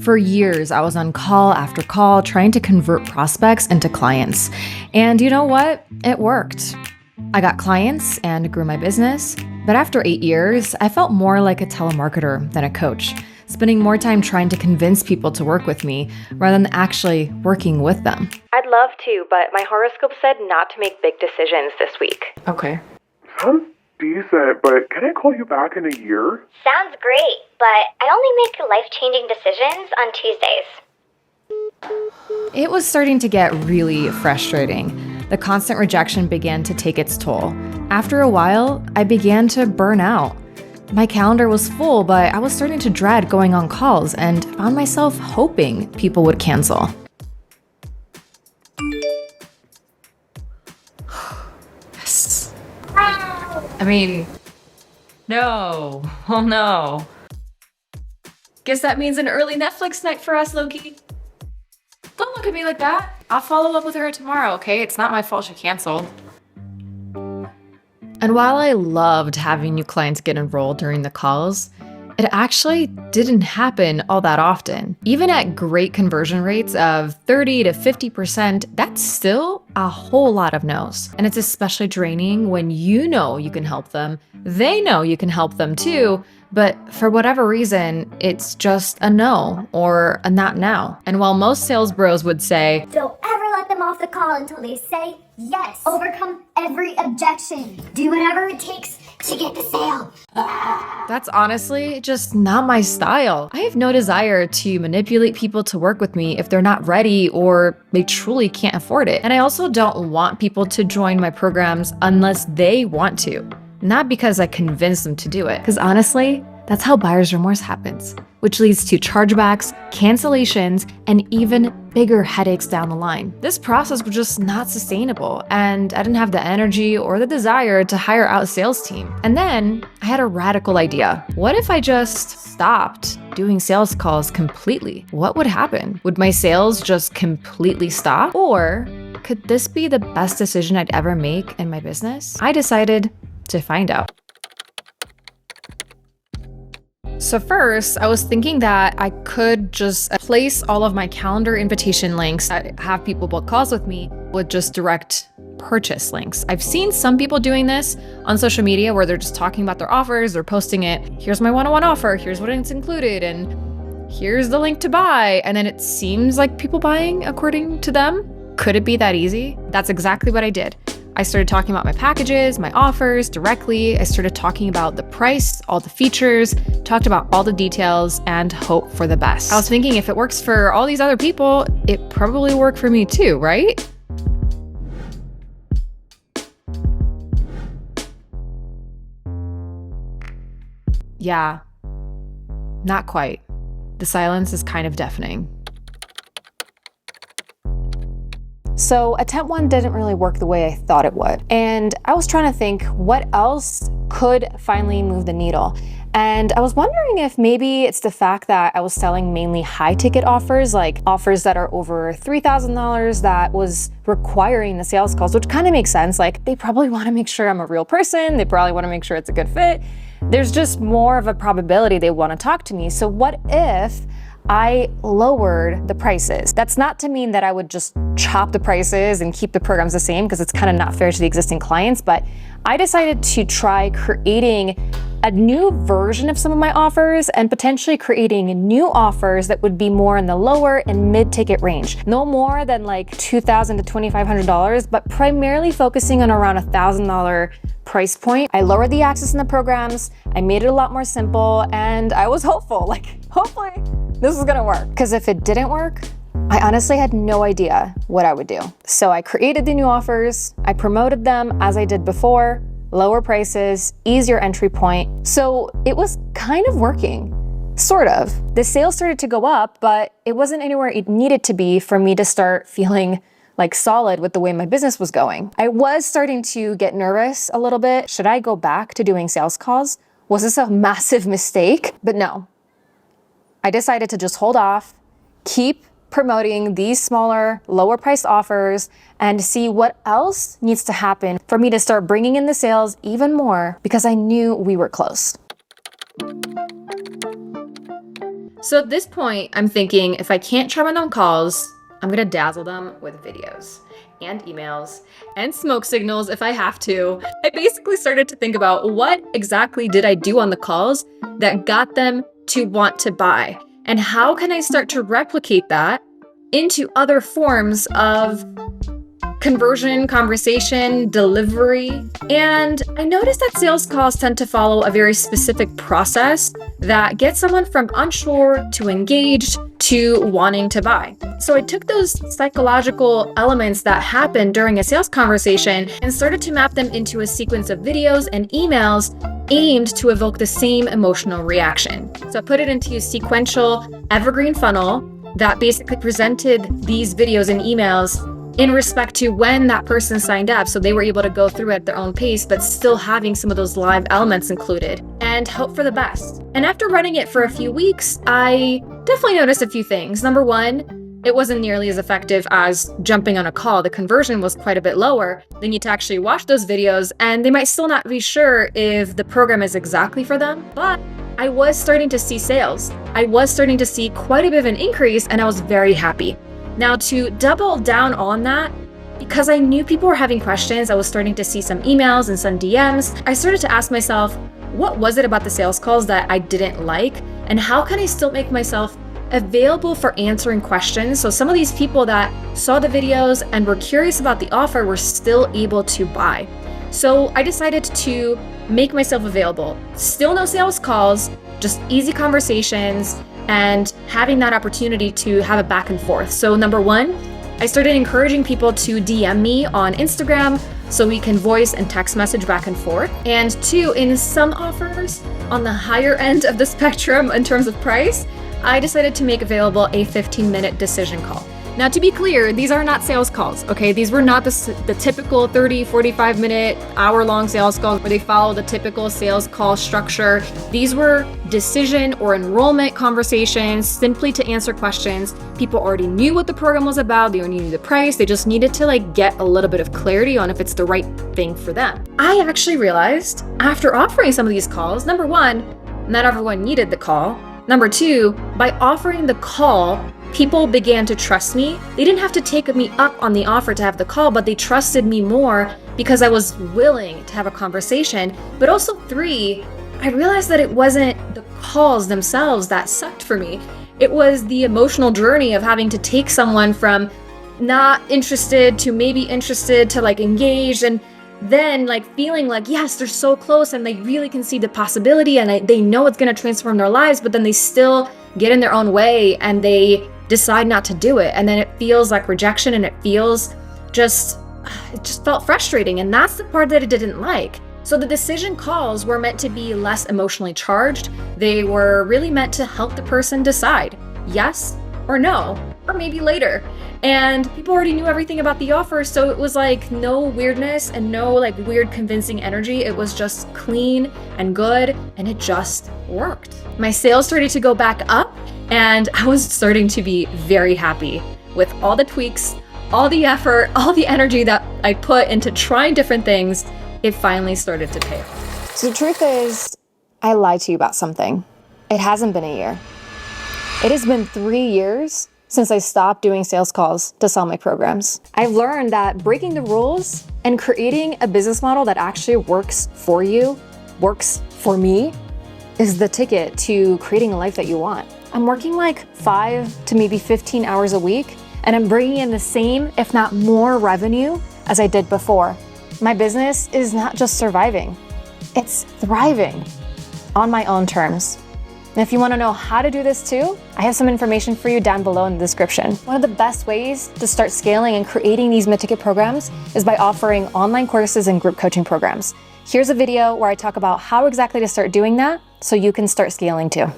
For years, I was on call after call trying to convert prospects into clients. And you know what? It worked. I got clients and grew my business. But after 8 years, I felt more like a telemarketer than a coach, spending more time trying to convince people to work with me rather than actually working with them. I'd love to, but my horoscope said not to make big decisions this week. Okay. Sounds decent, but can I call you back in a year? Sounds great, but I only make life-changing decisions on Tuesdays. It was starting to get really frustrating. The constant rejection began to take its toll. After a while, I began to burn out. My calendar was full, but I was starting to dread going on calls and found myself hoping people would cancel. Yes. I mean, no. Oh no. Guess that means an early Netflix night for us, Loki. Don't look at me like that. I'll follow up with her tomorrow, okay? It's not my fault she canceled. And while I loved having new clients get enrolled during the calls, it actually didn't happen all that often. Even at great conversion rates of 30 to 50%, that's still a whole lot of no's. And it's especially draining when you know you can help them, they know you can help them too, but for whatever reason, it's just a no or a not now. And while most sales bros would say, "Don't ever let them off the call until they say yes. Overcome every objection. Do whatever it takes to get the sale." that's honestly just not my style. I have no desire to manipulate people to work with me if they're not ready or they truly can't afford it. And I also don't want people to join my programs unless they want to. Not because I convinced them to do it. Because honestly, that's how buyer's remorse happens, which leads to chargebacks, cancellations, and even bigger headaches down the line. This process was just not sustainable, and I didn't have the energy or the desire to hire out a sales team. And then I had a radical idea. What if I just stopped doing sales calls completely? What would happen? Would my sales just completely stop? Or could this be the best decision I'd ever make in my business? I decided to find out. So first, I was thinking that I could just place all of my calendar invitation links that have people book calls with me with just direct purchase links. I've seen some people doing this on social media where they're just talking about their offers, they're posting it, here's my one-on-one offer, here's what it's included, and here's the link to buy, and then it seems like people buying according to them. Could it be that easy? That's exactly what I did. I started talking about my packages, my offers directly. I started talking about the price, all the features, talked about all the details, and hope for the best. I was thinking if it works for all these other people, it probably worked for me too, right? Yeah, not quite. The silence is kind of deafening. So attempt one didn't really work the way I thought it would. And I was trying to think what else could finally move the needle. And I was wondering if maybe it's the fact that I was selling mainly high ticket offers, like offers that are over $3,000 that was requiring the sales calls, which kind of makes sense. Like they probably want to make sure I'm a real person. They probably want to make sure it's a good fit. There's just more of a probability they want to talk to me. So what if I lowered the prices? That's not to mean that I would just chop the prices and keep the programs the same, because it's kind of not fair to the existing clients, but I decided to try creating a new version of some of my offers and potentially creating new offers that would be more in the lower and mid-ticket range. No more than like $2,000 to $2,500, but primarily focusing on around $1,000 price point. I lowered the access in the programs, I made it a lot more simple, and I was hopeful, like hopefully this is gonna work. Because if it didn't work, I honestly had no idea what I would do. So I created the new offers, I promoted them as I did before, lower prices, easier entry point. So it was kind of working, sort of. The sales started to go up, but it wasn't anywhere it needed to be for me to start feeling like solid with the way my business was going. I was starting to get nervous a little bit. Should I go back to doing sales calls? Was this a massive mistake? But no. I decided to just hold off, keep promoting these smaller, lower priced offers, and see what else needs to happen for me to start bringing in the sales even more, because I knew we were close. So at this point, I'm thinking if I can't charm them on calls, I'm gonna dazzle them with videos and emails and smoke signals if I have to. I basically started to think about what exactly did I do on the calls that got them to want to buy, and how can I start to replicate that into other forms of conversion, conversation, delivery. And I noticed that sales calls tend to follow a very specific process that gets someone from unsure to engaged to wanting to buy. So I took those psychological elements that happen during a sales conversation and started to map them into a sequence of videos and emails aimed to evoke the same emotional reaction. So I put it into a sequential evergreen funnel that basically presented these videos and emails in respect to when that person signed up, so they were able to go through at their own pace, but still having some of those live elements included, and hope for the best. And after running it for a few weeks, I definitely noticed a few things. Number one, it wasn't nearly as effective as jumping on a call. The conversion was quite a bit lower. They need to actually watch those videos, and they might still not be sure if the program is exactly for them, but I was starting to see sales. I was starting to see quite a bit of an increase, and I was very happy. Now, to double down on that, because I knew people were having questions, I was starting to see some emails and some DMs. I started to ask myself, what was it about the sales calls that I didn't like? And how can I still make myself available for answering questions? So some of these people that saw the videos and were curious about the offer were still able to buy. So I decided to make myself available. Still no sales calls, just easy conversations, and having that opportunity to have a back and forth. So number one, I started encouraging people to DM me on Instagram so we can voice and text message back and forth. And two, in some offers on the higher end of the spectrum in terms of price, I decided to make available a 15-minute decision call. Now, to be clear, these are not sales calls, okay? These were not the typical 30, 45-minute, hour-long sales calls where they follow the typical sales call structure. These were decision or enrollment conversations simply to answer questions. People already knew what the program was about. They already knew the price. They just needed to get a little bit of clarity on if it's the right thing for them. I actually realized after offering some of these calls, number one, not everyone needed the call. Number two, by offering the call, people began to trust me. They didn't have to take me up on the offer to have the call, but they trusted me more because I was willing to have a conversation. But also three, I realized that it wasn't the calls themselves that sucked for me. It was the emotional journey of having to take someone from not interested to maybe interested to engaged, and then feeling yes, they're so close and they really can see the possibility and they know it's going to transform their lives, but then they still get in their own way and they decide not to do it. And then it feels like rejection, and it just felt frustrating. And that's the part that I didn't like. So the decision calls were meant to be less emotionally charged. They were really meant to help the person decide yes or no, or maybe later. And people already knew everything about the offer, so it was no weirdness and no weird convincing energy. It was just clean and good, and it just worked. My sales started to go back up, and I was starting to be very happy with all the tweaks, all the effort, all the energy that I put into trying different things. It finally started to pay off. So the truth is, I lied to you about something. It hasn't been a year. It has been 3 years since I stopped doing sales calls to sell my programs. I've learned that breaking the rules and creating a business model that actually works for you, works for me, is the ticket to creating a life that you want. I'm working 5 to maybe 15 hours a week, and I'm bringing in the same, if not more revenue as I did before. My business is not just surviving, it's thriving on my own terms. And if you want to know how to do this too, I have some information for you down below in the description. One of the best ways to start scaling and creating these mid-ticket programs is by offering online courses and group coaching programs. Here's a video where I talk about how exactly to start doing that so you can start scaling too.